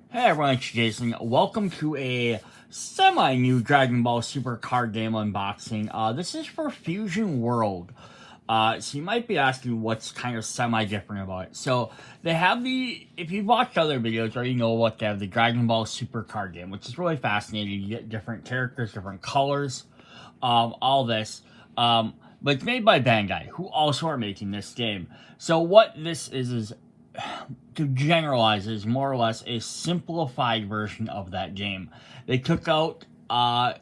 Hey everyone, it's Jason. Welcome to a semi-new Dragon Ball Super card game unboxing. This is for Fusion World. So you might be asking what's kind of semi-different about it. So they have if you've watched other videos, or you know what, they have the Dragon Ball Super card game, which is really fascinating. You get different characters, different colors, all this. But it's made by Bandai, who also are making this game. So what this is to generalize, is more or less a simplified version of that game. They took out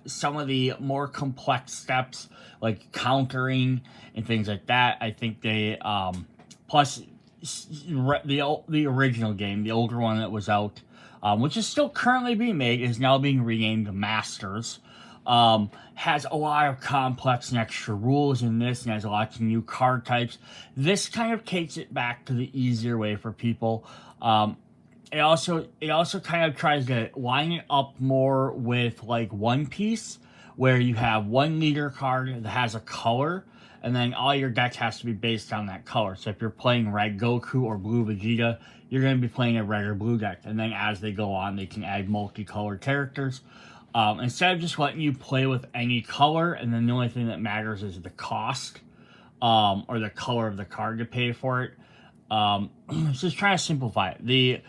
some of the more complex steps, like countering and things like that. I think they plus the original game, the older one that was out, which is still currently being made, is now being renamed Masters. Has a lot of complex and extra rules in this, and has lots of new card types. This kind of takes it back to the easier way for people. It also kind of tries to line it up more with like One Piece, where you have one leader card that has a color, and then all your deck has to be based on that color. So if you're playing Red Goku or Blue Vegeta, you're going to be playing a red or blue deck. And then as they go on, they can add multicolored characters. Instead of just letting you play with any color, and then the only thing that matters is the cost, or the color of the card to pay for it. Just trying to simplify it.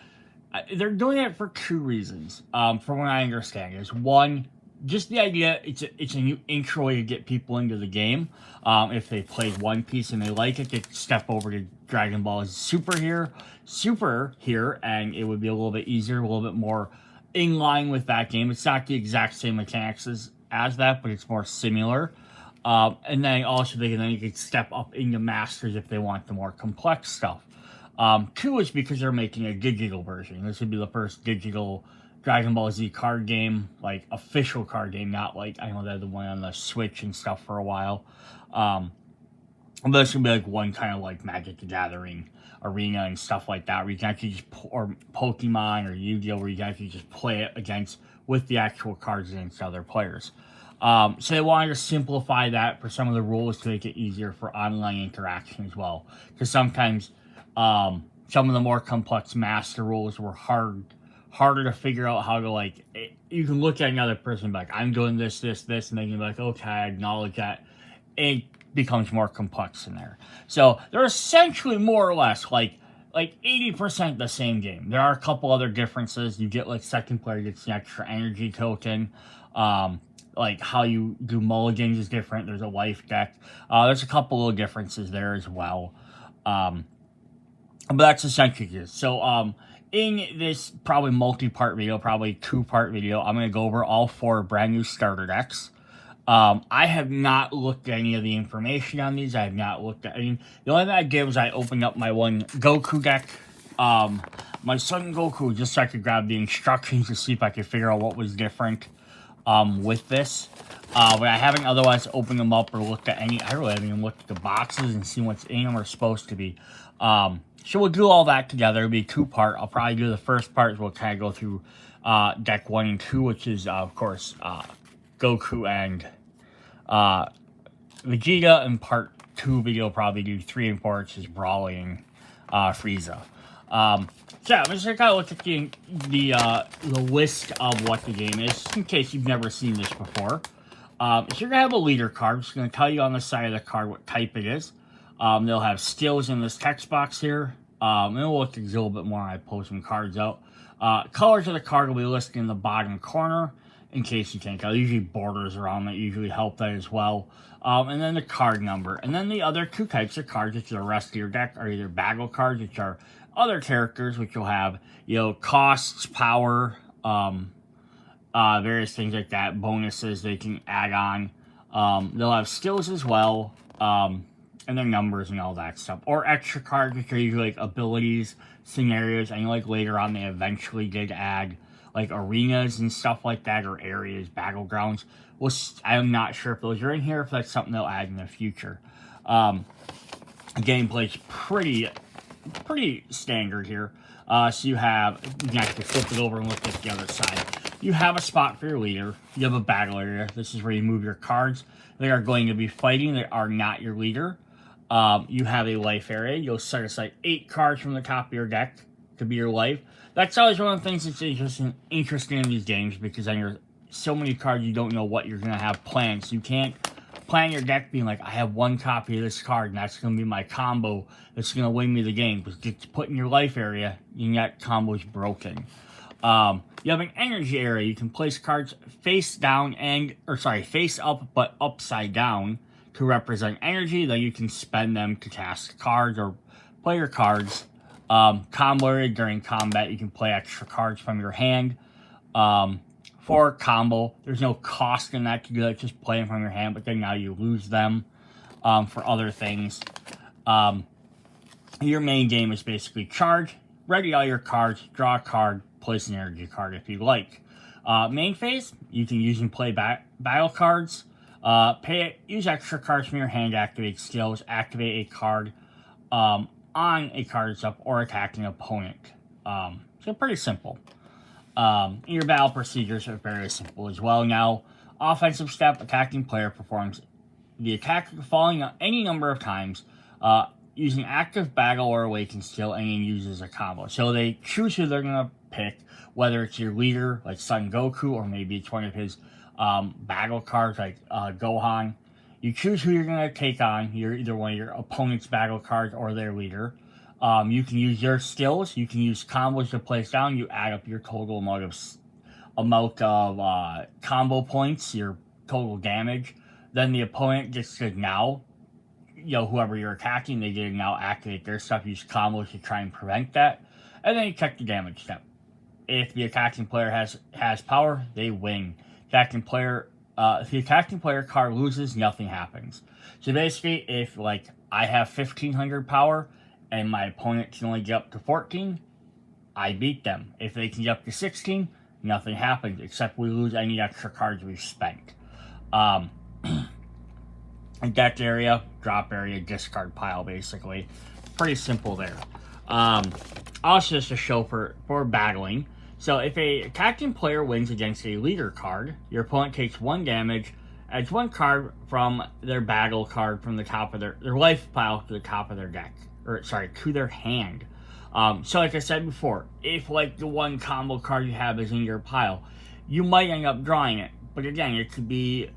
They're doing it for two reasons, from what I understand. Is one, just the idea it's a new intro way to get people into the game. If they played One Piece and they like it, they can step over to Dragon Ball Super here, and it would be a little bit easier, a little bit more in line with that game. It's not the exact same mechanics as that, but it's more similar. And then also you can step up into Masters if they want the more complex stuff. Two is because they're making a digital version. This would be the first digital Dragon Ball Z card game, like official card game, not like, I know they had the one on the Switch and stuff for a while. But this would be like one kind of like Magic the Gathering arena and stuff like that, where you can actually just, or Pokemon or Yu-Gi-Oh, where you can actually just play it with the actual cards against other players. So they wanted to simplify that for some of the rules to make it easier for online interaction as well. Because sometimes some of the more complex master rules were harder to figure out how to you can look at another person and be like, I'm doing this, and they can be like, okay, I acknowledge that. It becomes more complex in there. So they're essentially more or less like 80% the same game. There are a couple other differences. You get second player gets an extra energy token. Like how you do mulligans is different. There's a life deck. There's a couple of differences there as well. But that's essentially it. So in this probably multi-part video, probably two-part video, I'm going to go over all four brand new starter decks. I have not looked at any of the information on these. I have not looked at any. The only thing I did was I opened up my one Goku deck, my Son Goku, just so I could grab the instructions to see if I could figure out what was different with this. But I haven't otherwise opened them up or looked at any. I really haven't even looked at the boxes and seen what's in them or supposed to be. So we'll do all that together. It'll be two-part. I'll probably do the first part. We'll kind of go through deck 1 and 2, which is, of course, Goku and Vegeta, and part 2 video probably do 3 and 4, which is Broly and Frieza. So yeah, I'm just gonna kind of look at the list of what the game is, just in case you've never seen this before. So you're gonna have a leader card. It's gonna tell you on the side of the card what type it is. They'll have skills in this text box here. And we'll look at a little bit more when I pull some cards out. Colors of the card will be listed in the bottom corner, in case you can't tell. Usually borders around that usually help that as well. And then the card number. And then the other two types of cards, which are the rest of your deck, are either bagel cards, which are other characters, which you'll have, costs, power, various things like that, bonuses they can add on. They'll have skills as well, and their numbers and all that stuff. Or extra cards, which are usually abilities, scenarios, and later on they eventually did add arenas and stuff like that, or areas, battlegrounds. Well, I'm not sure if those are in here, if that's something they'll add in the future. Gameplay's pretty standard here. So you can actually flip it over and look at the other side. You have a spot for your leader. You have a battle area. This is where you move your cards. They are going to be fighting. They are not your leader. You have a life area. You'll set aside 8 cards from the top of your deck. to be your life. That's always one of the things that's interesting in these games, because then you're so many cards you don't know what you're gonna have planned. So you can't plan your deck being like, I have one copy of this card and that's gonna be my combo that's gonna win me the game. Because it's put in your life area and that combo's broken. You have an energy area. You can place cards face up but upside down to represent energy. Then you can spend them to cast cards or play your cards. Combo area, during combat, you can play extra cards from your hand. For combo, there's no cost in that to do that, just play them from your hand, but then now you lose them for other things. Your main game is basically charge, ready all your cards, draw a card, place an energy card if you like. Main phase, you can use and play battle cards. Use extra cards from your hand to activate skills, activate a card on a card that's up, or attacking an opponent. So pretty simple. Your battle procedures are very simple as well. Now, offensive step, attacking player performs the attack falling any number of times, using active battle or awaken skill, and then uses a combo. So they choose who they're going to pick, whether it's your leader, like Son Goku, or maybe it's one of his battle cards, like Gohan. You choose who you're going to take on, either one of your opponent's battle cards or their leader. You can use your skills. You can use combos to place down. You add up your total amount of combo points, your total damage. Then the opponent gets to now, whoever you're attacking, they get to now activate their stuff. Use combos to try and prevent that. And then you check the damage step. If the attacking player has power, they win. If the attacking player card loses, nothing happens. So basically, if I have 1500 power and my opponent can only get up to 14, I beat them. If they can get up to 16, nothing happens, except we lose any extra cards we've spent. Deck area, drop area, discard pile, basically. Pretty simple there. Also, just a show for battling. So if a attacking player wins against a leader card, your opponent takes 1 damage, adds 1 card from their battle card from the top of their life pile to the top of their deck. To their hand. So like I said before, if the one combo card you have is in your pile, you might end up drawing it. But again, it could be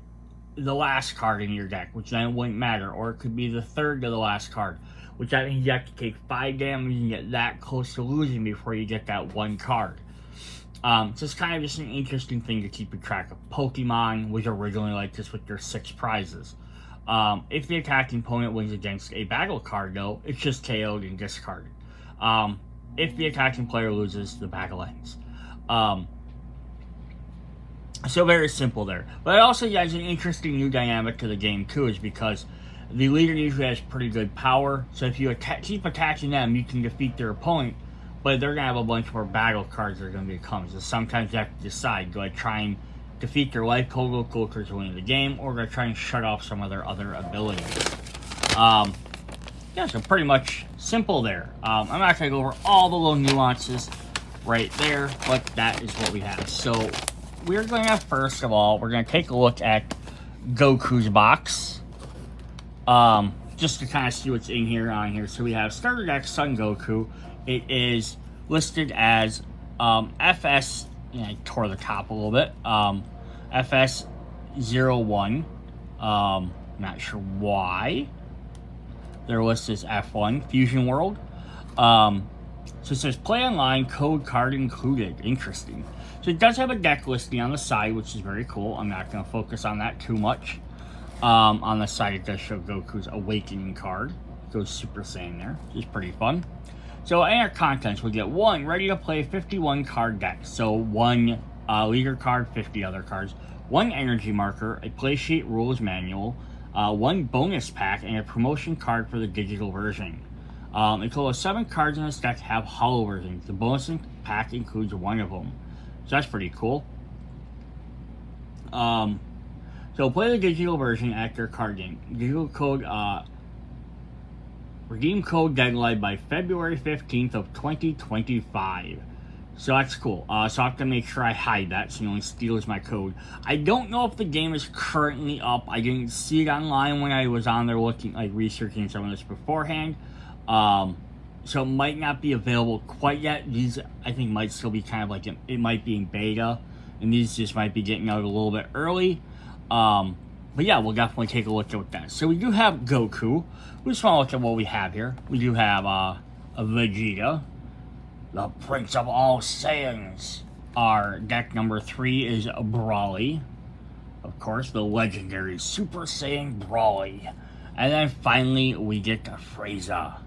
the last card in your deck, which then wouldn't matter. Or it could be the third to the last card, which that means you have to take 5 damage and get that close to losing before you get that 1 card. So it's kind of just an interesting thing to keep track of. Pokemon was originally like this with your 6 prizes. If the attacking opponent wins against a battle card, though, it's just KO'd and discarded. If the attacking player loses, the battle ends. So very simple there. But it also adds an interesting new dynamic to the game, too, is because the leader usually has pretty good power. So if you keep attacking them, you can defeat their opponent, but they're going to have a bunch more battle cards that are going to become. So sometimes you have to decide, do I try and defeat their life total closer to winning the game, or do I try and shut off some of their other abilities? So pretty much simple there. I'm not going to go over all the little nuances right there, but that is what we have. So we're going to, first of all, we're going to take a look at Goku's box. Just to kind of see what's in here, on here. So we have Starter Deck Son Goku. It is listed as FS, I tore the top a little bit, FS01, not sure why. They're listed as F1, Fusion World. So it says play online, code card included. Interesting. So it does have a deck listing on the side, which is very cool. I'm not going to focus on that too much. On the side, it does show Goku's Awakening card. It goes Super Saiyan there, which is pretty fun. So in our contents, we get 1 ready to play 51 card deck. So 1 leader card, 50 other cards. 1 energy marker, a play sheet rules manual, 1 bonus pack, and a promotion card for the digital version. A total of 7 cards in this deck have hollow versions. The bonus pack includes 1 of them. So that's pretty cool. So play the digital version at your card game. Digital code, redeem code deadline by February 15th of 2025. So that's cool. So I have to make sure I hide that so no one steals my code. I don't know if the game is currently up. I didn't see it online when I was on there looking, researching some of this beforehand. so it might not be available quite yet. These, I think, might still be kind of like, it might be in beta, and these just might be getting out a little bit early. But yeah, we'll definitely take a look at that. So we do have Goku. We just want to look at what we have here. We do have a Vegeta, the Prince of all Saiyans. Our deck number 3 is Brawly. Of course, the legendary Super Saiyan Brawly. And then finally, we get to Frieza.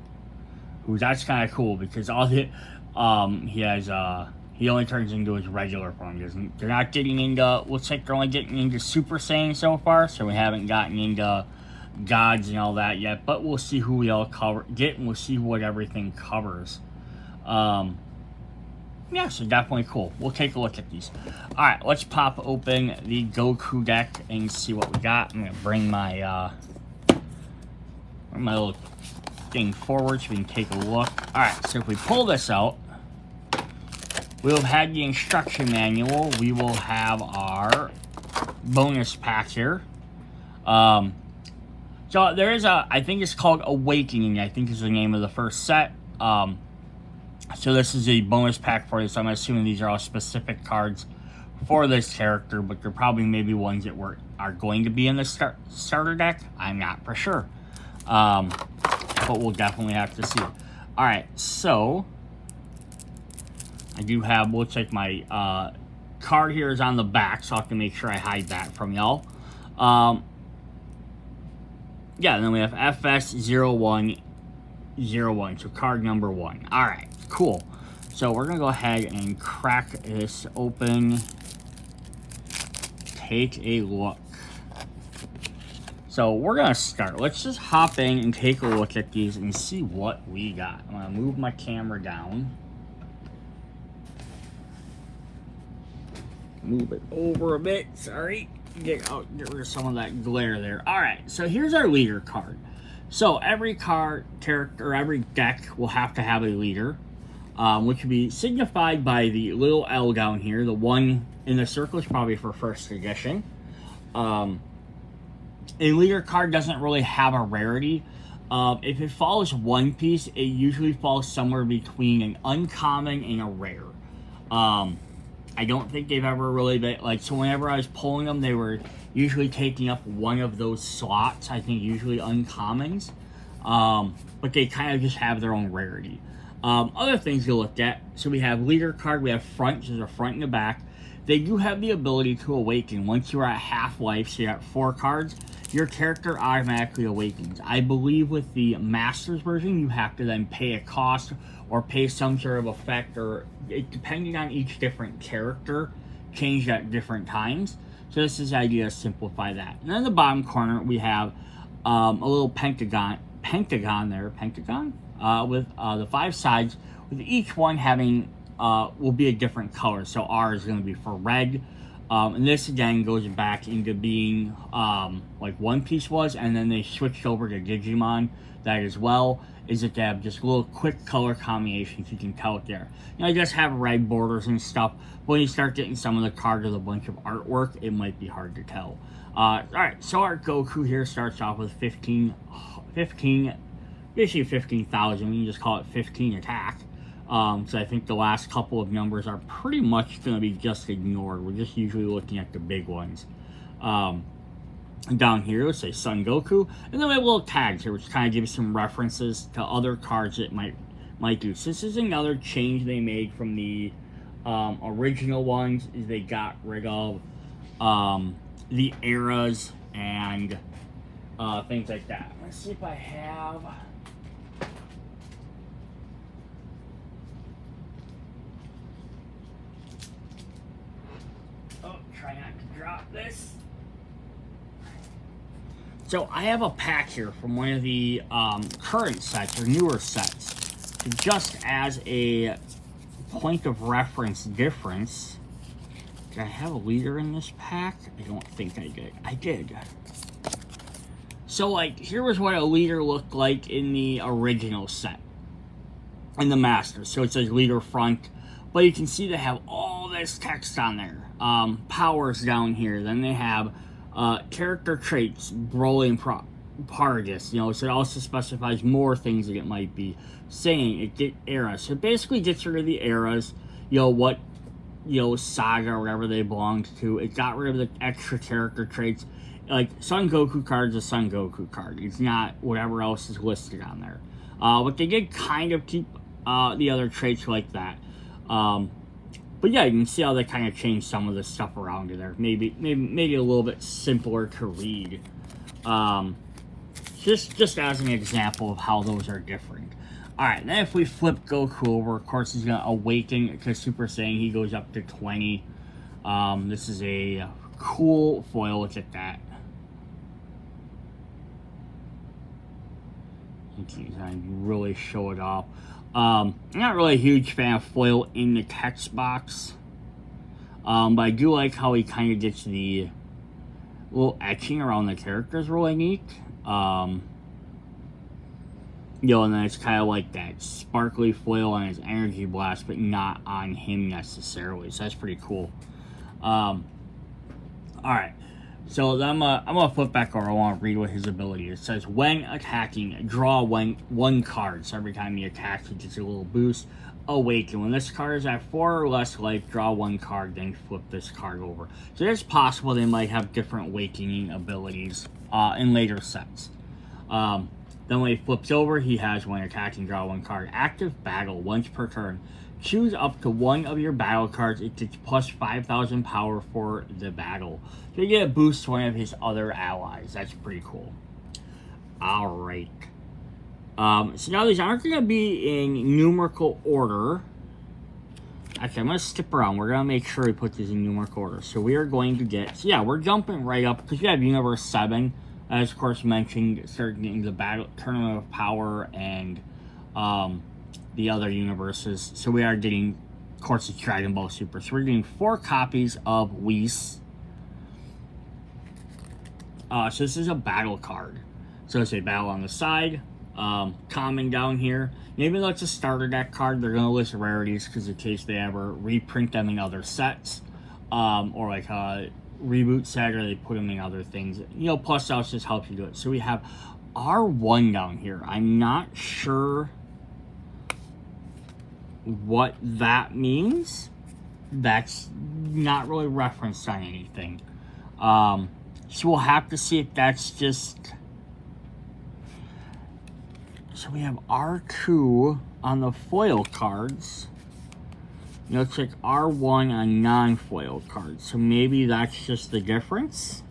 Who, that's kind of cool because all the, he has, he only turns into his regular form, doesn't? They're not getting into, looks like they're only getting into Super Saiyan so far, so we haven't gotten into gods and all that yet, but we'll see who we all get, and we'll see what everything covers. Yeah, so definitely cool. We'll take a look at these. Alright, let's pop open the Goku deck and see what we got. I'm going to bring my little thing forward so we can take a look. Alright, so if we pull this out, we'll have had the instruction manual. We will have our bonus pack here. So there is I think it's called Awakening, I think is the name of the first set. So this is a bonus pack for this. I'm assuming these are all specific cards for this character, but they're probably maybe ones that are going to be in the starter deck. I'm not for sure. But we'll definitely have to see. Alright, so I do have, looks like my card here is on the back, so I have to make sure I hide that from y'all. Yeah, and then we have FS0101, so card number 1. Alright, cool. So we're going to go ahead and crack this open. Take a look. So we're going to start. Let's just hop in and take a look at these and see what we got. I'm going to move my camera down. Move it over a bit, sorry. Get rid of some of that glare there. Alright, so here's our leader card. So every card, character, or every deck will have to have a leader, which will be signified by the little L down here. The one in the circle is probably for first edition. A leader card doesn't really have a rarity. If it falls one piece, it usually falls somewhere between an uncommon and a rare. I don't think they've ever really been, like, so whenever I was pulling them, they were usually taking up one of those slots, I think usually uncommons, but they kind of just have their own rarity. Other things to look at, so we have leader card, we have front, so there's a front and a back. They do have the ability to awaken. Once you're at half life, so you're at 4 cards, your character automatically awakens. I believe with the Masters version, you have to then pay a cost or pay some sort of effect, or depending on each different character, changed at different times. So this is the idea to simplify that. And then in the bottom corner, we have a little pentagon with the 5 sides, with each one having will be a different color. So R is going to be for red. And this again goes back into being like One Piece was, and then they switched over to Digimon. That as well is that they have just little quick color combinations. You can tell it there. You know, I just have red borders and stuff. When you start getting some of the cards with a bunch of artwork, it might be hard to tell. Alright, so our Goku here starts off with 15, basically 15,000. We can just call it 15 attack. So I think the last couple of numbers are pretty much going to be just ignored. We're just usually looking at the big ones. Down here, let's say Son Goku. And then we have little tags here, which kind of gives some references to other cards that might do. So this is another change they made from the original ones, is they got rid of the eras and things like that. Let's see if I have... Oh, try not to drop this. So I have a pack here from one of the current sets or newer sets. Just as a point of reference difference, did I have a leader in this pack? I don't think I did. I did. So like, here was what a leader looked like in the original set. In the Master. So it says leader front. But you can see they have all this text on there. Powers down here. Then they have character traits, Broly and part of this, so it also specifies more things that it might be saying. It get eras. So it basically gets rid of the eras, what, saga or whatever they belonged to. It got rid of the extra character traits. Like, Son Goku card is a Son Goku card. It's not whatever else is listed on there. But they did kind of keep the other traits like that. But yeah, you can see how they kind of changed some of the stuff around it there. Maybe a little bit simpler to read. Just as an example of how those are different. Alright, then if we flip Goku over, of course he's going to awaken to Super Saiyan. He goes up to 20. This is a cool foil. Look at that. I really show it off. I'm not really a huge fan of foil in the text box. But I do like how he kind of gets the little etching around the characters really neat. And then it's kind of like that sparkly foil on his energy blast, but not on him necessarily. So that's pretty cool. Alright. So then I'm going to flip back over. I want to read what his ability is. It says, when attacking, draw one card. So every time he attacks, he gets a little boost. Awaken. When this card is at 4 or less life, draw one card, then flip this card over. So it's possible they might have different awakening abilities in later sets. Then when he flips over, he has when attacking, draw one card. Active battle once per turn. Choose up to one of your battle cards. It gets plus 5,000 power for the battle. So you get a boost to one of his other allies. That's pretty cool. Alright. So now these aren't going to be in numerical order. Actually, I'm going to skip around. We're going to make sure we put these in numerical order. So we are going to get... So yeah, we're jumping right up. Because we have Universe 7. As of course mentioned, starting getting the battle Tournament of Power and... the other universes. So we are getting, of course, it's Dragon Ball Super. So we're getting 4 copies of Whis. So this is a battle card. So it's a battle on the side. Common down here. Maybe that's a starter deck card. They're going to list rarities because in case they ever reprint them in other sets. Or like a reboot set, or they put them in other things. Plus that just helps you do it. So we have R1 down here. I'm not sure what that means. That's not really referenced on anything. So we'll have to see if that's just... So we have R2 on the foil cards. Looks like R1 on non-foil cards. So maybe that's just the difference.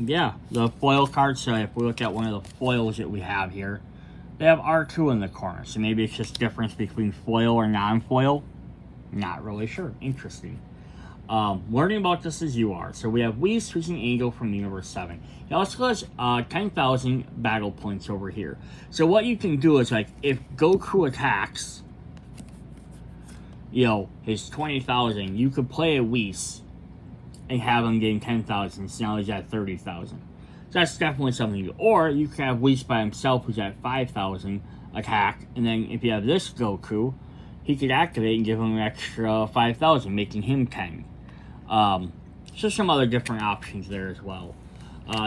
Yeah, the foil cards, so if we look at one of the foils that we have here, they have R2 in the corner. So maybe it's just difference between foil or non-foil. Not really sure. Interesting. Learning about this as you are. So we have Whis, who's an angel from Universe 7. He also has 10,000 battle points over here. So what you can do is, like, if Goku attacks, his 20,000, you could play a Whis and have him getting 10,000, so now he's at 30,000. So that's definitely something to do. Or you can have Whis by himself, who's at 5,000 attack, and then if you have this Goku, he could activate and give him an extra 5,000, making him 10. So some other different options there as well.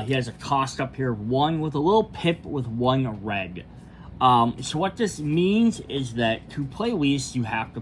He has a cost up here of 1 with a little pip with 1 red. So what this means is that to play Whis, you have to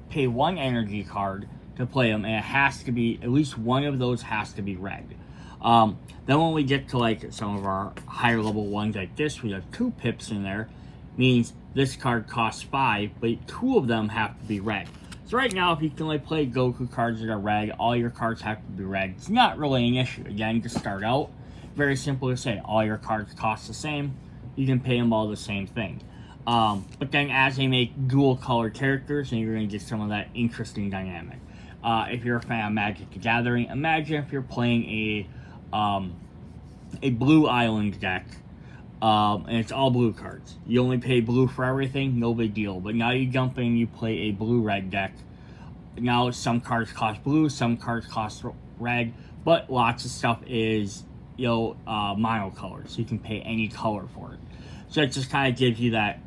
pay 1 energy card to play them, and it has to be, at least one of those has to be red. Then when we get to like some of our higher level ones like this, we have 2 pips in there, means this card costs 5, but 2 of them have to be red. So right now, if you can only play Goku cards that are red, all your cards have to be red. It's not really an issue. Again, to start out, very simple to say, all your cards cost the same, you can pay them all the same thing. But then as they make dual color characters, then you're going to get some of that interesting dynamic. If you're a fan of Magic the Gathering, imagine if you're playing a blue island deck, and it's all blue cards. You only pay blue for everything, no big deal. But now you jump in, you play a blue-red deck. Now some cards cost blue, some cards cost red, but lots of stuff is, monocolor, so you can pay any color for it. So it just kind of gives you that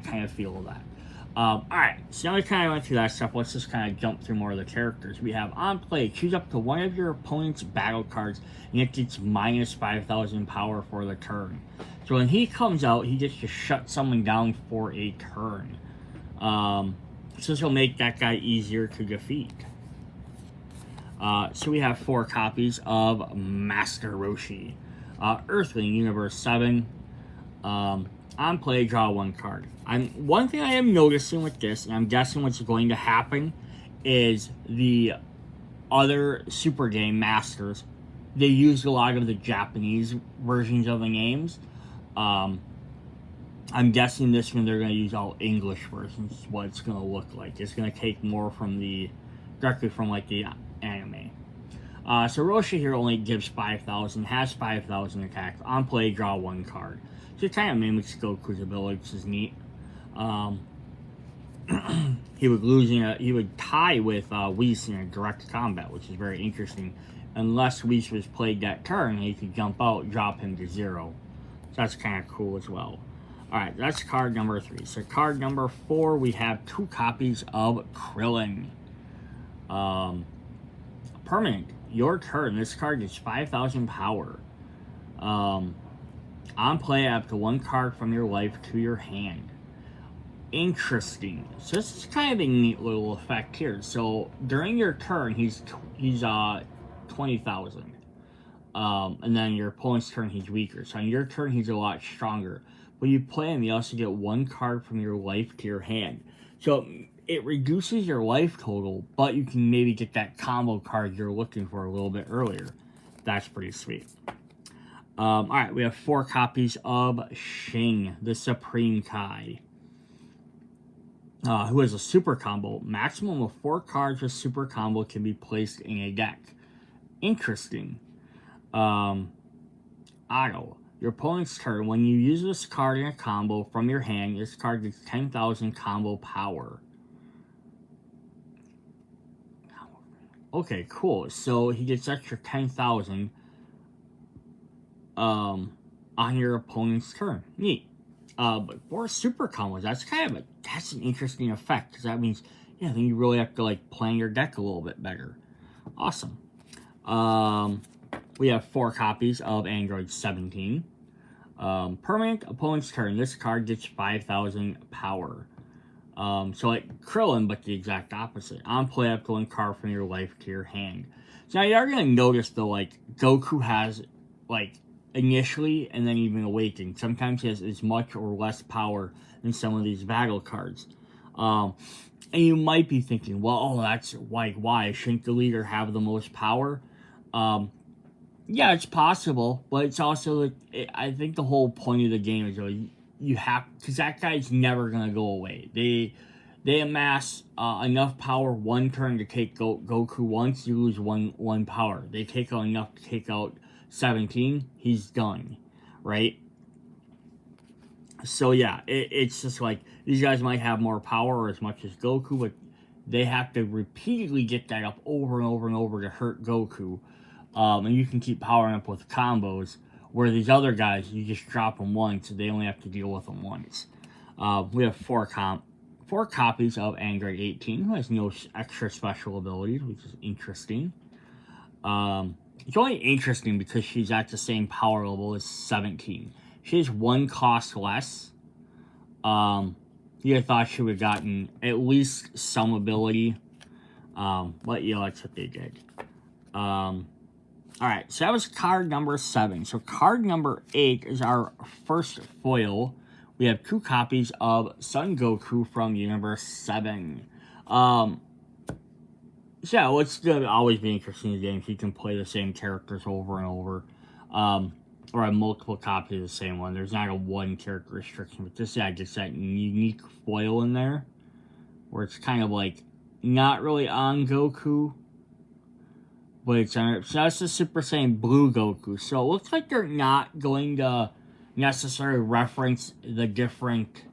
kind of feel of that. Alright, so now we kind of went through that stuff. Let's just kind of jump through more of the characters. We have on play, choose up to one of your opponent's battle cards, and it gets minus 5,000 power for the turn. So when he comes out, he gets to shut someone down for a turn. So this will make that guy easier to defeat. So we have 4 copies of Master Roshi. Earthling, Universe 7. On play, draw 1 card. One thing I am noticing with this, and I'm guessing what's going to happen, is the other Super Game Masters, they used a lot of the Japanese versions of the games. I'm guessing this one they're going to use all English versions, is what it's going to look like. It's going to take more from directly from like the anime. So Roshi here only gives 5,000, has 5,000 attack. On play, draw 1 card. So it kind of mimics Goku's ability, which is neat. He would tie with Whis in a direct combat, which is very interesting. Unless Whis was played that turn, he could jump out, drop him to 0. So that's kind of cool as well. Alright, that's card number 3. So card number 4, we have 2 copies of Krillin. Permanent. Your turn. This card gets 5,000 power. On play, up to 1 card from your life to your hand. Interesting. So this is kind of a neat little effect here. So during your turn, he's 20,000. And then your opponent's turn, he's weaker. So on your turn, he's a lot stronger. When you play him, you also get 1 card from your life to your hand. So it reduces your life total, but you can maybe get that combo card you're looking for a little bit earlier. That's pretty sweet. Alright, we have 4 copies of Shing, the Supreme Kai, who has a super combo. Maximum of 4 cards with super combo can be placed in a deck. Interesting. Auto. Your opponent's turn. When you use this card in a combo from your hand, this card gets 10,000 combo power. Okay, cool. So he gets extra 10,000 on your opponent's turn. Neat. But for super combos, that's that's an interesting effect, because that means, yeah, then you really have to like plan your deck a little bit better. Awesome. We have 4 copies of Android 17. Permanent, opponent's turn. This card gets 5,000 power. So like Krillin, but the exact opposite. On play, up to 1 card from your life to your hand. So now you are going to notice, though, like, Goku has, like, initially, and then even awakened. Sometimes he has as much or less power than some of these battle cards. And you might be thinking, well, oh, that's like, why? Shouldn't the leader have the most power? Yeah, it's possible, but it's also, like, I think the whole point of the game is, you have, because that guy's never going to go away. They amass enough power 1 turn to take Goku once, you lose one power. They take out enough to take out 17, he's done, right? So yeah, it's just like, these guys might have more power as much as Goku, but they have to repeatedly get that up over and over and over to hurt Goku. And you can keep powering up with combos, where these other guys, you just drop them once, so they only have to deal with them once. We have 4 copies of Android 18, who has no extra special abilities, which is interesting. It's only interesting because she's at the same power level as 17. She has 1 cost less. You thought she would have gotten at least some ability. But yeah, that's what they did. Alright, so that was card number 7. So card number 8 is our first foil. We have 2 copies of Son Goku from Universe 7. So yeah, it's going to always be interesting in games. You can play the same characters over and over. Or have multiple copies of the same one. There's not a 1 character restriction. But this, yeah, gets that unique foil in there, where it's kind of like, not really on Goku, but it's on, so that's the Super Saiyan Blue Goku. So it looks like they're not going to necessarily reference the different,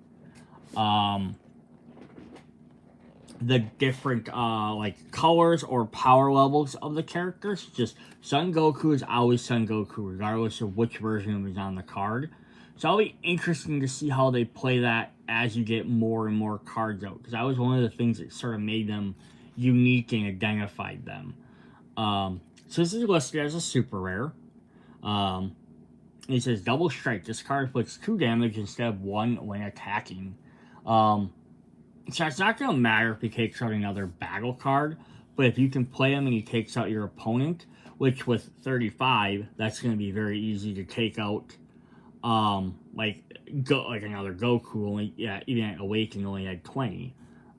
like, colors or power levels of the characters. Just Son Goku is always Son Goku, regardless of which version is on the card. So it'll be interesting to see how they play that as you get more and more cards out. Because that was one of the things that sort of made them unique and identified them. So this is listed as a super rare. It says double strike. This card inflicts 2 damage instead of 1 when attacking. So it's not going to matter if he takes out another battle card, but if you can play him and he takes out your opponent, which with 35, that's going to be very easy to take out. Like another Goku, only even at Awakening only had 20.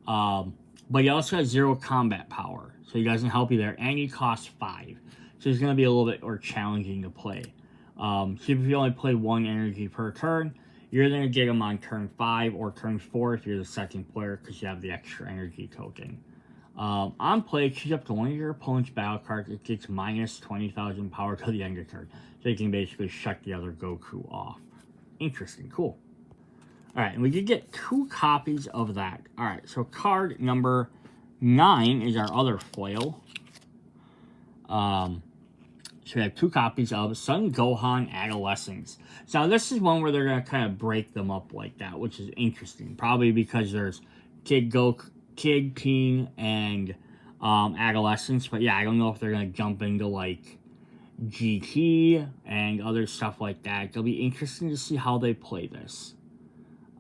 But he also has 0 combat power, so he doesn't help you there, and he costs 5. So it's going to be a little bit more challenging to play. So if you only play 1 energy per turn, you're going to get him on turn 5 or turn 4 if you're the second player because you have the extra energy token. On play, choose up to one of your opponent's battle cards. It gets minus 20,000 power to the end of turn. So you can basically shut the other Goku off. Interesting, cool. Alright, and we did get 2 copies of that. Alright, so card number 9 is our other foil. So we have 2 copies of Son Gohan Adolescence. So now this is one where they're going to kind of break them up like that, which is interesting. Probably because there's Kid, Teen, and Adolescence. But yeah, I don't know if they're going to jump into like GT and other stuff like that. It'll be interesting to see how they play this.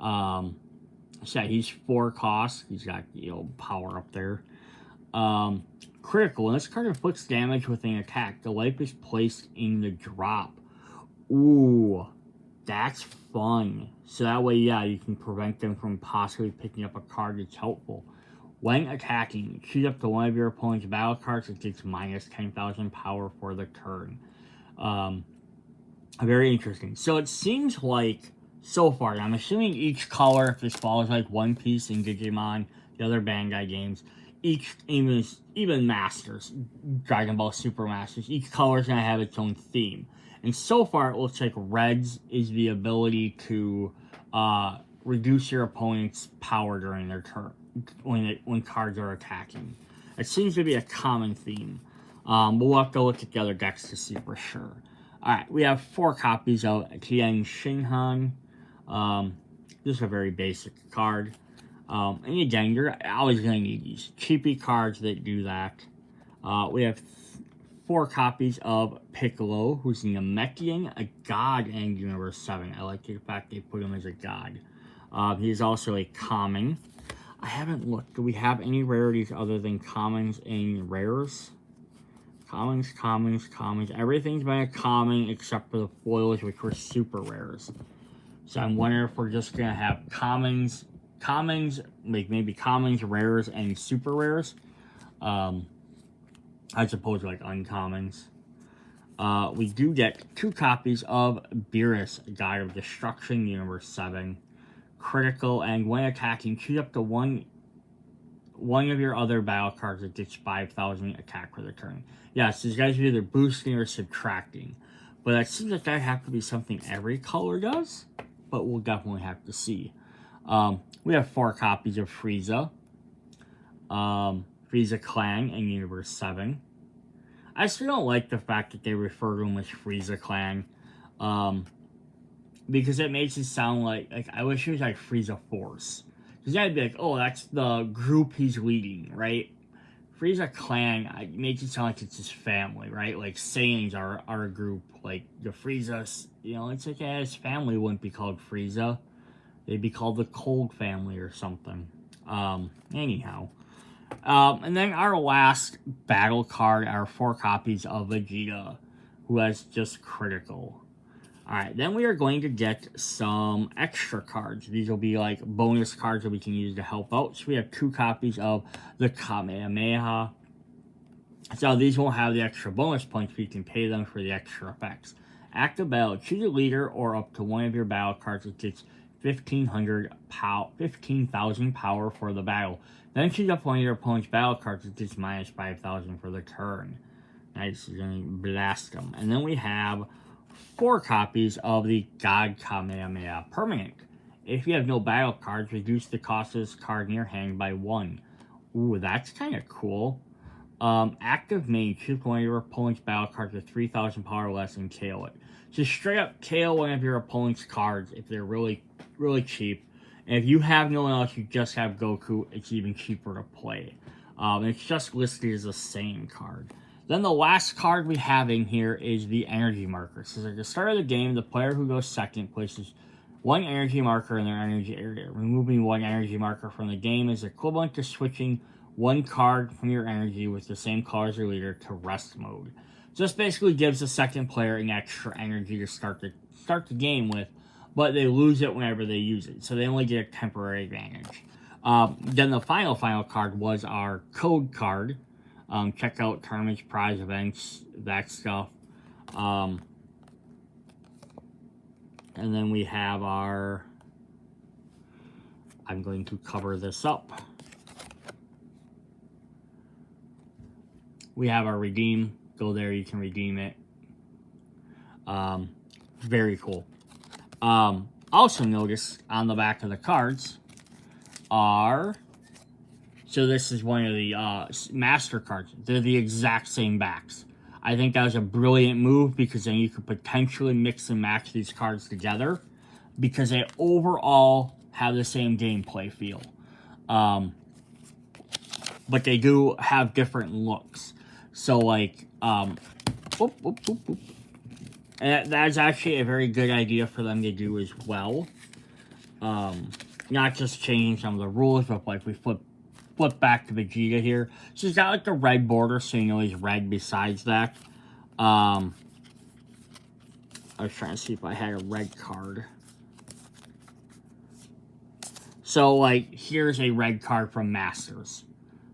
So yeah, he's 4 cost. He's got, power up there. Critical. When this card inflicts damage with an attack, the life is placed in the drop. Ooh, that's fun. So that way, yeah, you can prevent them from possibly picking up a card that's helpful. When attacking, choose up to one of your opponent's battle cards that takes minus 10,000 power for the turn. Very interesting. So it seems like, so far, I'm assuming each color, if this follows like One Piece and Digimon, the other Bandai games, even Masters, Dragon Ball Super Masters, each color is going to have its own theme. And so far, it looks like Reds is the ability to reduce your opponent's power during their turn, when cards are attacking. It seems to be a common theme. But we'll have to look at the other decks to see for sure. Alright, we have 4 copies of Tien Shinhan. This is a very basic card. And again, you're always going to need these cheapy cards that do that. We have 4 copies of Piccolo, who's a Namekian, a god, and Universe 7. I like the fact they put him as a god. He's also a common. I haven't looked. Do we have any rarities other than commons and rares? Commons. Everything's been a common except for the foils, which were super rares. So I'm wondering if we're just going to have commons, like maybe commons, rares, and super rares. As opposed to like uncommons. We do get 2 copies of Beerus, God of Destruction, Universe 7. Critical, and when attacking, choose up to one of your other battle cards that gets 5,000 attack for the turn. Yes, these guys are either boosting or subtracting. But it seems like that have to be something every color does. But we'll definitely have to see. We have 4 copies of Frieza. Frieza Clan and Universe 7. I still don't like the fact that they refer to him as Frieza Clan. Because it makes it sound like I wish it was like Frieza Force. Because I'd be like, oh, that's the group he's leading, right? Frieza Clan, it makes it sound like it's his family, right? Like Saiyans are a group, like the Frieza, it's like his family wouldn't be called Frieza. They'd be called the Cold Family or something. Anyhow. And then our last battle card are 4 copies of Vegeta, who has just critical. Alright, then we are going to get some extra cards. These will be like bonus cards that we can use to help out. So we have 2 copies of the Kamehameha. So these won't have the extra bonus points, but you can pay them for the extra effects. Active battle, choose a leader or up to one of your battle cards that gets 15,000 power for the battle. Then choose up one of your opponent's battle cards that gets minus 5,000 for the turn. Nice, you're going to blast them. And then we have 4 copies of the God Kamehameha permanent. If you have no battle cards, reduce the cost of this card in your hand by 1. Ooh, that's kind of cool. Active main, choose one of your opponent's battle cards with 3,000 power or less and KO it. So straight up KO one of your opponent's cards if they're really, really cheap. And if you have no one else, you just have Goku, it's even cheaper to play. It's just listed as the same card. Then the last card we have in here is the energy marker. So at the start of the game, the player who goes second places one energy marker in their energy area. Removing one energy marker from the game is equivalent to switching one card from your energy with the same color as your leader to rest mode. So this basically gives the second player an extra energy to start the game with, but they lose it whenever they use it. So they only get a temporary advantage. Then the final card was our code card. Check out tournaments, prize events, that stuff. And then we have our... I'm going to cover this up. We have our redeem. Go there, you can redeem it. Very cool. Also notice on the back of the cards are... So this is one of the master cards. They're the exact same backs. I think that was a brilliant move because then you could potentially mix and match these cards together because they overall have the same gameplay feel. But they do have different looks. So like, and that's actually a very good idea for them to do as well. Not just changing some of the rules, but like we flip back to Vegeta here. So he's got like the red border, so you know he's red besides that. I was trying to see if I had a red card. So like, here's a red card from Masters.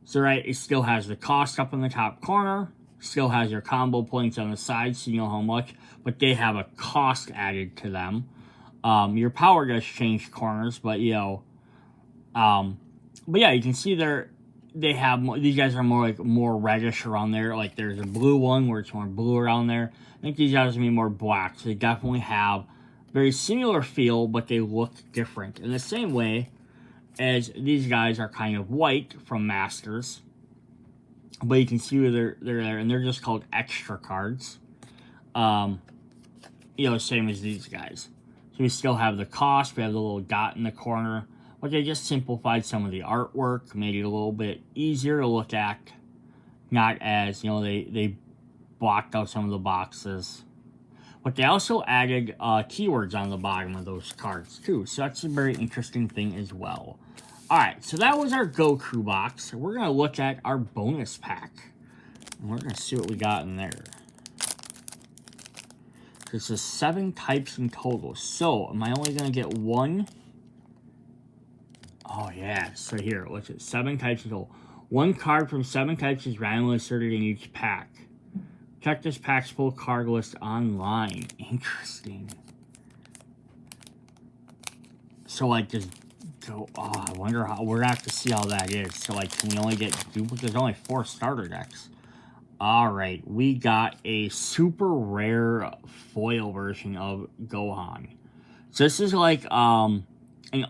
So right, it still has the cost up in the top corner. Still has your combo points on the side, so you know how much. But they have a cost added to them. Your power does change corners, but you know... But yeah, you can see they have more, these guys are more reddish around there. Like there's a blue one where it's more blue around there. I think these guys are gonna be more black. So they definitely have very similar feel, but they look different. In the same way as these guys are kind of white from Masters. But you can see where they're there, and they're just called extra cards. You know, same as these guys. So we still have the cost, we have the little dot in the corner. But they just simplified some of the artwork, made it a little bit easier to look at. Not as, you know, they blocked out some of the boxes. But they also added keywords on the bottom of those cards too. So that's a very interesting thing as well. Alright, so that was our Goku box. We're going to look at our bonus pack. And we're going to see what we got in there. This is 7 types in total. So, am I only going to get one? Oh, yeah. So here, what's it? 7 types in total. One card from 7 types is randomly inserted in each pack. Check this pack's full card list online. Interesting. So, like, just go... Oh, I wonder how... We're going to have to see how that is. So, like, can we only get duplicates? There's only 4 starter decks. Alright, we got a super rare foil version of Gohan. So, this is like, an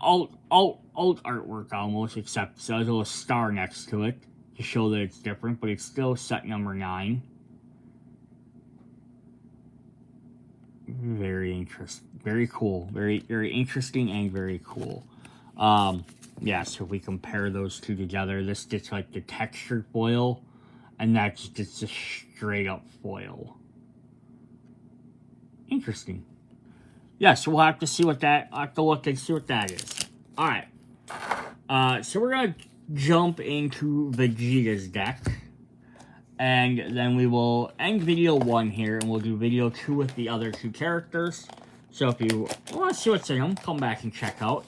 alt artwork almost, except so there's a little star next to it to show that it's different, but it's still set number 9. Very interesting, very cool, very interesting and very cool. Yeah, so if we compare those two together, this gets like the textured foil, and that's just a straight up foil. Interesting. Yeah, so we'll have to see what that, I'll have to look and see what that is. Alright. So we're going to jump into Vegeta's deck. And then we will end video 1 here, and we'll do video 2 with the other 2 characters. So if you want to see what's in them, come back and check out.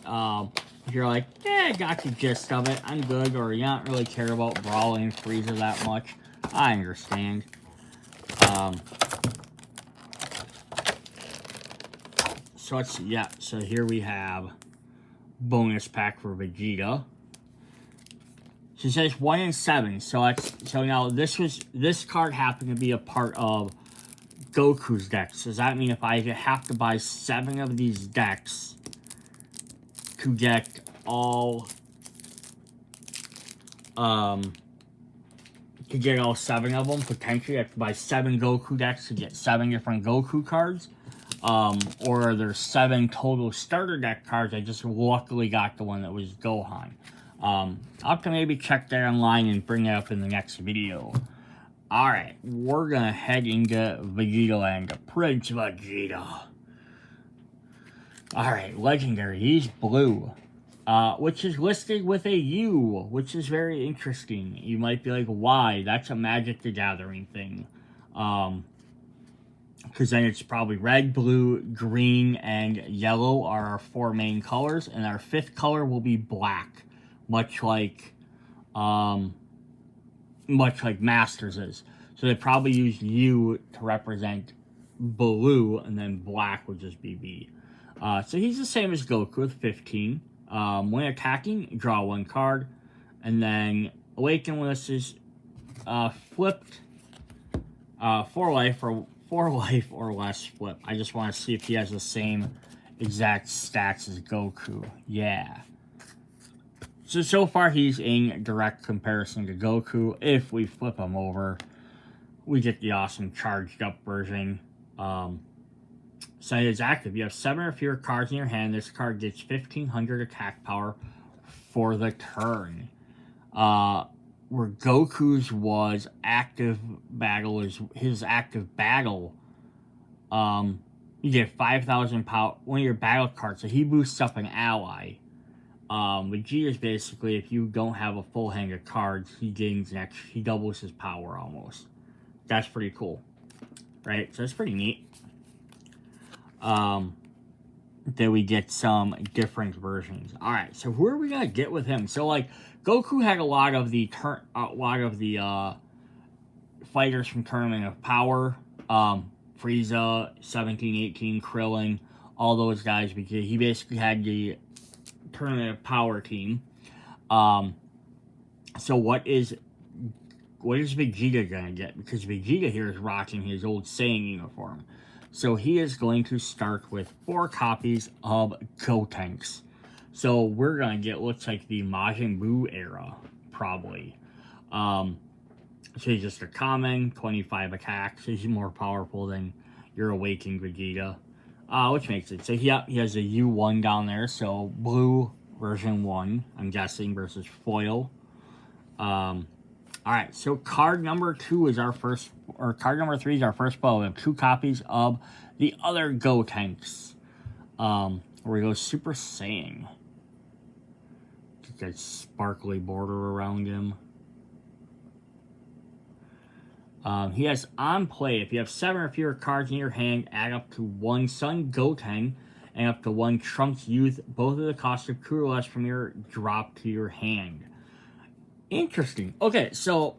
If you're like, yeah, I got the gist of it, I'm good, or you don't really care about Brawling and Frieza that much, I understand. So let's see, yeah, so here we have bonus pack for Vegeta. So it says 1 in 7. So now this card happened to be a part of Goku's deck. So does that mean if I have to buy 7 of these decks to get all to get all 7 of them. Potentially, you have to buy 7 Goku decks to get 7 different Goku cards. Or there's 7 total starter deck cards. I just luckily got the one that was Gohan. I'll have to maybe check that online and bring it up in the next video. Alright, we're gonna head into Vegeta Land. Prince Vegeta. Alright, legendary. He's blue. Which is listed with a U, which is very interesting. You might be like, why? That's a Magic the Gathering thing. Because then it's probably red, blue, green, and yellow are our 4 main colors, and our 5th color will be black, much like Masters is. So they probably used U to represent blue, and then black would just be B. So he's the same as Goku with 15. When attacking, draw 1 card, and then Awaken when this is flipped 4 life or less flip. I just want to see if he has the same exact stats as Goku. Yeah. So far he's in direct comparison to Goku. If we flip him over, we get the awesome charged up version. So it's active. You have 7 or fewer cards in your hand. This card gets 1500 attack power for the turn. Where Goku's was active battle is his active battle. You get 5,000 power, one of your battle cards, so he boosts up an ally. Vegeta's basically, if you don't have a full hand of cards, he doubles his power almost. That's pretty cool, right? So that's pretty neat. Then we get some different versions. All right, so who are we gonna get with him? So like Goku had a lot of the fighters from Tournament of Power, Frieza, 17, 18, Krillin, all those guys, because he basically had the Tournament of Power team. So what is Vegeta gonna get? Because Vegeta here is rocking his old Saiyan uniform. So he is going to start with 4 copies of Gotenks. So we're going to get, looks like the Majin Buu era, probably. So he's just a common, 25 attacks. So he's more powerful than your Awakened Vegeta. Which makes it. So he has a U1 down there. So blue version 1, I'm guessing, versus foil. Alright, so card number 2 is our first, or card number 3 is our first blow. We have 2 copies of the other Gotenks. Where we go Super Saiyan. Get that sparkly border around him. He has on play, if you have 7 or fewer cards in your hand, add up to 1 Sun Goten and up to 1 Trunks Youth, both at the cost of 2 or less from your drop to your hand. Interesting. Okay, so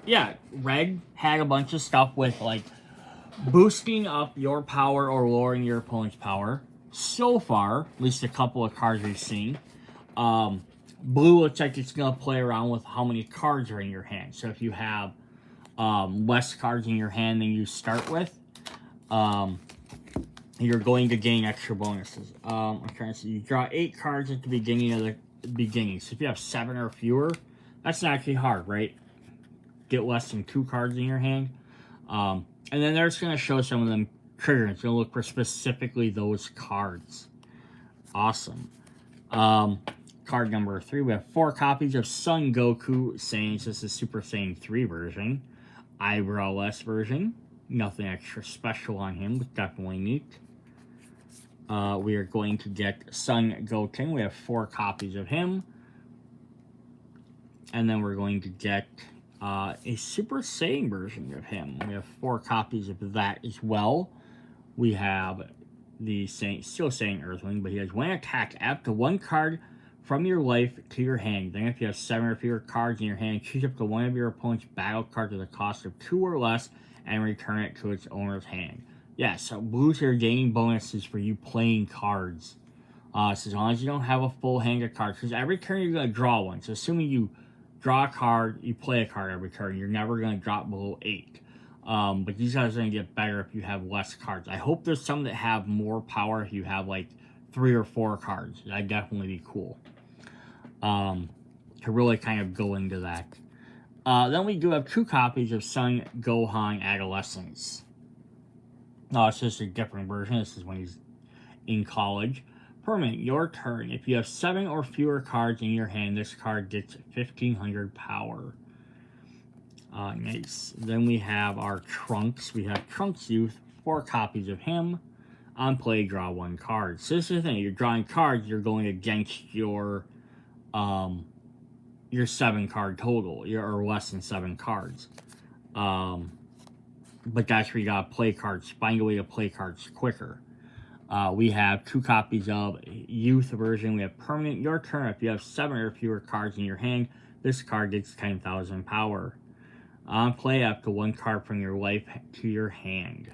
yeah, Red had a bunch of stuff with like boosting up your power or lowering your opponent's power. So far, at least a couple of cards we've seen. Blue looks like it's gonna play around with how many cards are in your hand. So if you have less cards in your hand than you start with, you're going to gain extra bonuses. I'm trying to see. You draw 8 cards at the beginning of the beginning. So if you have 7 or fewer, that's not actually hard, right? Get less than 2 cards in your hand. And then they're just going to show some of them triggers. It's going to look for specifically those cards. Awesome. Card number 3, we have 4 copies of Son Goku Saiyan. This is Super Saiyan 3 version. Eyebrow-less version. Nothing extra special on him, but definitely neat. We are going to get Son Goten. We have 4 copies of him. And then we're going to get a Super Saiyan version of him. We have 4 copies of that as well. We have the still Saiyan Earthling, but he has 1 attack. Add up to 1 card from your life to your hand. Then if you have 7 or fewer cards in your hand, choose up to 1 of your opponent's battle cards at the cost of 2 or less and return it to its owner's hand. Yeah, so blues are gaining bonuses for you playing cards. So as long as you don't have a full hand of cards, because every turn you're going to draw one. So assuming you draw a card, you play a card every turn, you're never going to drop below 8. But these guys are going to get better if you have less cards. I hope there's some that have more power if you have like 3 or 4 cards. That'd definitely be cool. To really kind of go into that. Then we do have 2 copies of Son Gohan Adolescence. It's just a different version. This is when he's in college. Permanent, your turn. If you have 7 or fewer cards in your hand, this card gets 1500 power. Nice. Then we have our Trunks. We have Trunks Youth, 4 copies of him. On play, draw 1 card. So this is the thing. You're drawing cards, you're going against your 7 card total, or less than 7 cards. But that's where you gotta play cards. Find a way to play cards quicker. We have 2 copies of Youth version. We have Permanent, your turn. If you have 7 or fewer cards in your hand, this card gets 10,000 power. On play, up to 1 card from your life to your hand.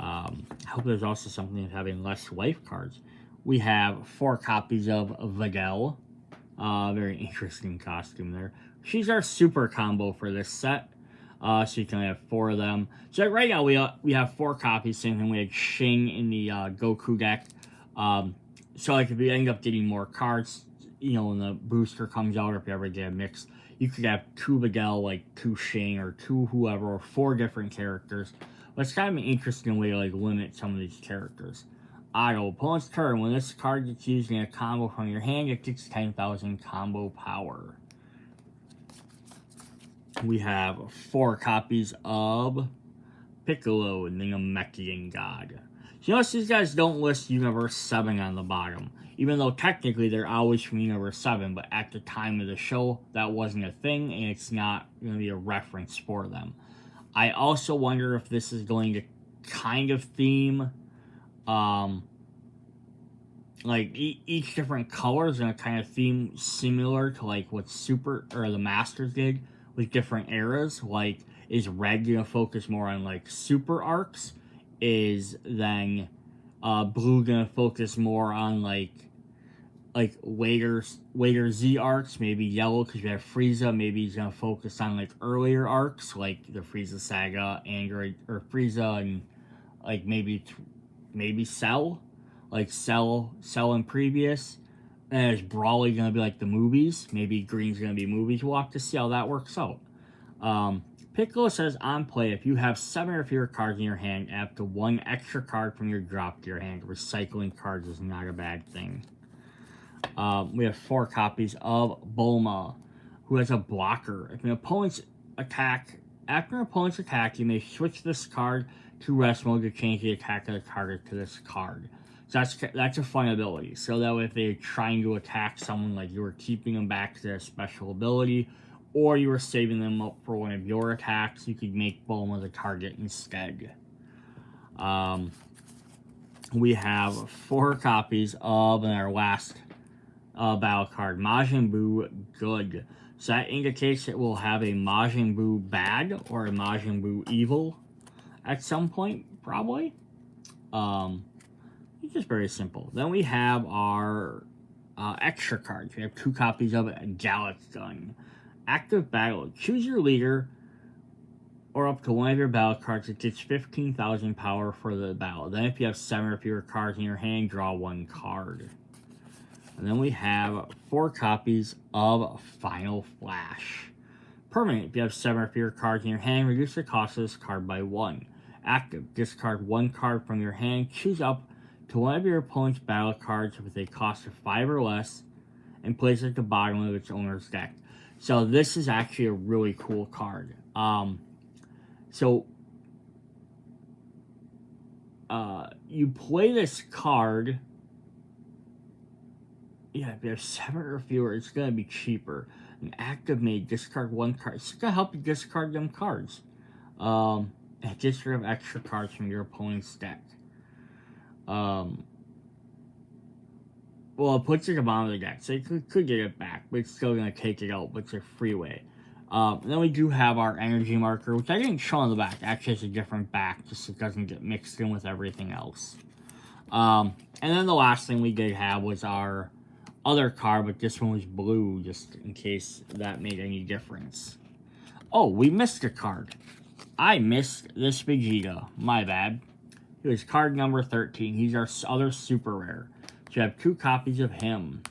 I hope there's also something of having less life cards. We have 4 copies of Vegeta. Very interesting costume there. She's our super combo for this set. So you can have 4 of them. So right now we have 4 copies. Same thing, we had Shing in the Goku deck. So like if you end up getting more cards, when the booster comes out, or if you ever get a mix, you could have 2 Vegeta, like 2 Shing, or 2 whoever, or 4 different characters. But it's kind of an interesting way to limit some of these characters. Auto, opponent's turn. When this card gets used in a combo from your hand, it gets 10,000 combo power. We have 4 copies of Piccolo and the Namekian God. So notice these guys don't list Universe 7 on the bottom. Even though technically they're always from Universe 7, but at the time of the show, that wasn't a thing, and it's not going to be a reference for them. I also wonder if this is going to kind of theme, like each different color is going to kind of theme similar to like what Super or the Masters did with different eras. Like, is red going to focus more on like Super arcs? Is then blue going to focus more on like later Z arcs? Maybe yellow because you have Frieza. Maybe he's going to focus on like earlier arcs like the Frieza Saga, Android, or Frieza, and like maybe Cell, like Cell in previous. And is Brawly going to be like the movies? Maybe Green's going to be movies. We'll have to see how that works out. Piccolo says, on play, if you have 7 or fewer cards in your hand, add up to 1 extra card from your drop to your hand. Recycling cards is not a bad thing. We have 4 copies of Bulma, who has a blocker. If an opponent's attack, after an opponent's attack, you may switch this card to rest mode to change the attack of the target to this card. So that's a fun ability. So that way, if they're trying to attack someone, like you were keeping them back to their special ability, or you were saving them up for one of your attacks, you could make Bulma the target instead. We have 4 copies of, and our last battle card, Majin Buu Good. So that indicates it will have a Majin Buu Bad or a Majin Buu Evil at some point, probably. It's just very simple. Then we have our extra cards. We have 2 copies of Galax Gun. Active battle. Choose your leader or up to 1 of your battle cards. It gets 15,000 power for the battle. Then if you have 7 or fewer cards in your hand, draw 1 card. And then we have 4 copies of Final Flash. Permanent. If you have 7 or fewer cards in your hand, reduce the cost of this card by 1. Active. Discard 1 card from your hand. Choose up to 1 of your opponent's battle cards with a cost of 5 or less and place it at the bottom of its owner's deck. So this is actually a really cool card. You play this card. Yeah, if you have 7 or fewer, it's going to be cheaper. An active may discard 1 card. It's going to help you discard them cards. And get rid of extra cards from your opponent's deck. Well, it puts it at the bottom of the deck, so you could get it back, but it's still going to take it out, but it's a freeway. Then we do have our energy marker, which I didn't show on the back. Actually, it's a different back, just so it doesn't get mixed in with everything else. And then the last thing we did have was our other card, but this one was blue, just in case that made any difference. Oh, we missed a card. I missed this Vegeta. My bad. It was card number 13. He's our other super rare. So you have 2 copies of him,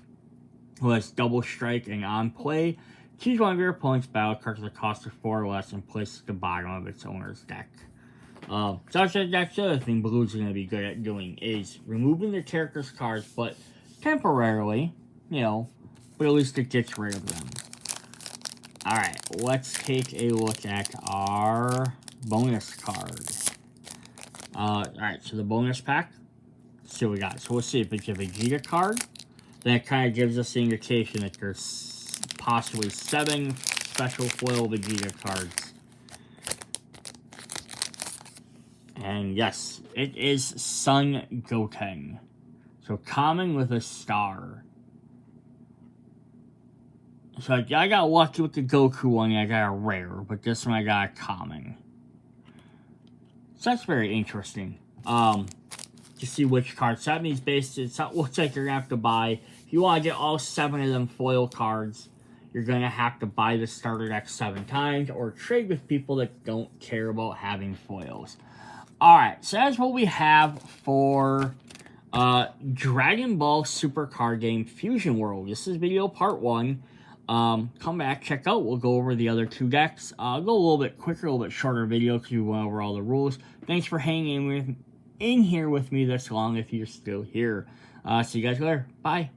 who has double strike and on play. Choose one of your opponent's battle cards with a cost of 4 or less and place it at the bottom of its owner's deck. So that's the other thing Blue's going to be good at doing, is removing their character's cards, but temporarily, you know, but at least it gets rid of them. Alright, let's take a look at our bonus card. Alright, so the bonus pack, let's see what we got. So we'll see if it's a Vegeta card. Then it kind of gives us the indication that there's possibly 7 special foil Vegeta cards. And yes, it is Sun Goten. So common with a star. So I got lucky with the Goku one, I got a rare, but this one I got a common. So that's very interesting. To see which cards. So that means basically, it looks like you're going to have to buy, if you want to get all 7 of them foil cards, you're going to have to buy the starter deck 7 times, or trade with people that don't care about having foils. Alright, so that's what we have for Dragon Ball Super Card Game Fusion World. This is video part 1. Come back, check out. We'll go over the other 2 decks. I'll go a little bit quicker, a little bit shorter video because we went over all the rules. Thanks for hanging in here with me this long if you're still here. See you guys later. Bye.